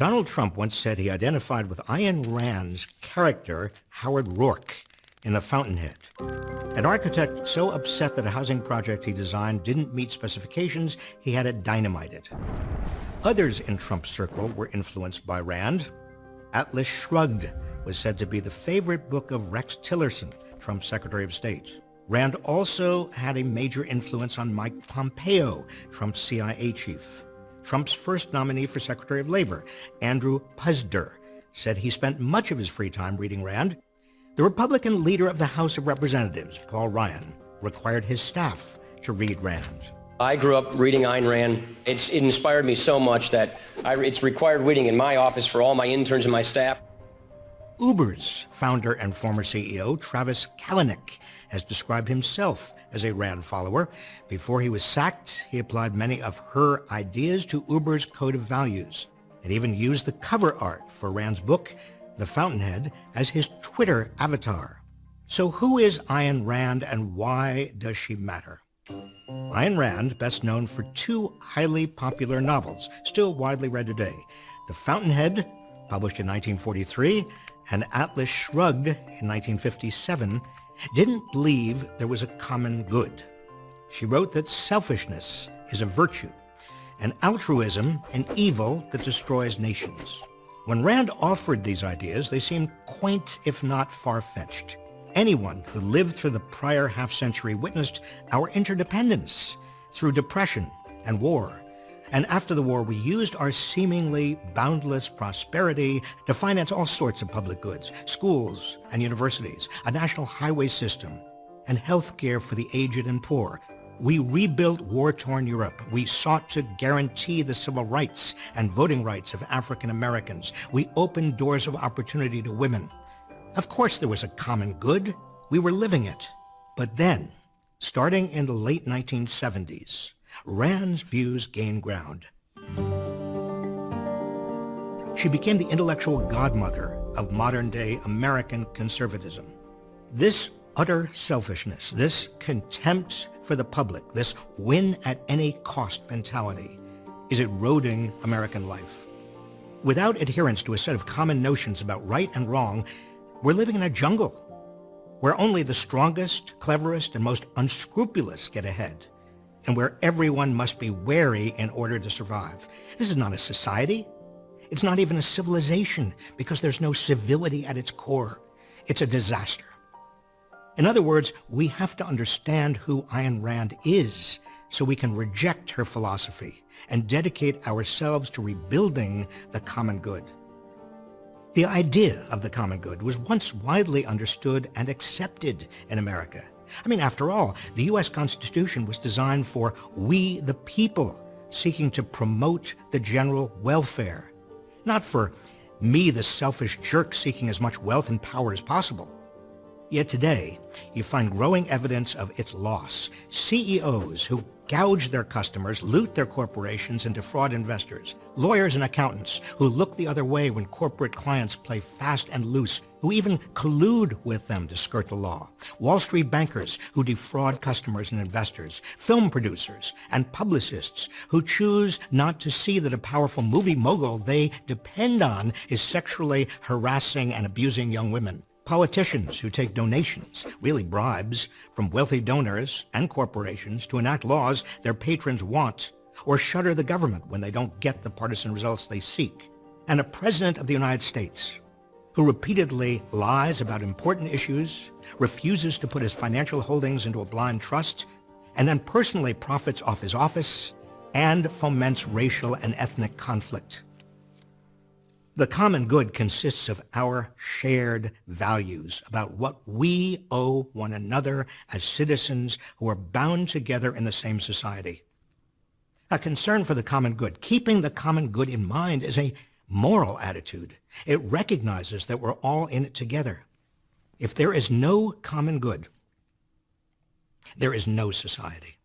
Donald Trump once said he identified with Ayn Rand's character, Howard Rourke, in The Fountainhead. An architect so upset that a housing project he designed didn't meet specifications, he had it dynamited. Others in Trump's circle were influenced by Rand. Atlas Shrugged was said to be the favorite book of Rex Tillerson, Trump's Secretary of State. Rand also had a major influence on Mike Pompeo, Trump's CIA chief. Trump's first nominee for Secretary of Labor, Andrew Puzder, said he spent much of his free time reading Rand. The Republican leader of the House of Representatives, Paul Ryan, required his staff to read Rand. I grew up reading Ayn Rand. It inspired me so much that it's required reading in my office for all my interns and my staff. Uber's founder and former CEO, Travis Kalanick, has described himself as a Rand follower. Before he was sacked, he applied many of her ideas to Uber's code of values, and even used the cover art for Rand's book, The Fountainhead, as his Twitter avatar. So who is Ayn Rand and why does she matter? Ayn Rand, best known for two highly popular novels, still widely read today, The Fountainhead, published in 1943, and Atlas Shrugged in 1957, didn't believe there was a common good. She wrote that selfishness is a virtue, and altruism an evil that destroys nations. When Rand offered these ideas, they seemed quaint, if not far-fetched. Anyone who lived through the prior half-century witnessed our interdependence through depression and war. And after the war, we used our seemingly boundless prosperity to finance all sorts of public goods, schools and universities, a national highway system, and health care for the aged and poor. We rebuilt war-torn Europe. We sought to guarantee the civil rights and voting rights of African Americans. We opened doors of opportunity to women. Of course there was a common good. We were living it. But then, starting in the late 1970s, Rand's views gained ground. She became the intellectual godmother of modern-day American conservatism. This utter selfishness, this contempt for the public, this win-at-any-cost mentality is eroding American life. Without adherence to a set of common notions about right and wrong, we're living in a jungle where only the strongest, cleverest, and most unscrupulous get ahead, and where everyone must be wary in order to survive. This is not a society. It's not even a civilization, because there's no civility at its core. It's a disaster. In other words, we have to understand who Ayn Rand is so we can reject her philosophy and dedicate ourselves to rebuilding the common good. The idea of the common good was once widely understood and accepted in America. I mean, after all, the U.S. Constitution was designed for we the people, seeking to promote the general welfare, not for me the selfish jerk seeking as much wealth and power as possible. Yet today, you find growing evidence of its loss. CEOs who gouge their customers, loot their corporations, and defraud investors. Lawyers and accountants who look the other way when corporate clients play fast and loose, who even collude with them to skirt the law. Wall Street bankers who defraud customers and investors. Film producers and publicists who choose not to see that a powerful movie mogul they depend on is sexually harassing and abusing young women. Politicians who take donations, really bribes, from wealthy donors and corporations to enact laws their patrons want, or shutter the government when they don't get the partisan results they seek. And a president of the United States who repeatedly lies about important issues, refuses to put his financial holdings into a blind trust, and then personally profits off his office and foments racial and ethnic conflict. The common good consists of our shared values about what we owe one another as citizens who are bound together in the same society. A concern for the common good, keeping the common good in mind, is a moral attitude. It recognizes that we're all in it together. If there is no common good, there is no society.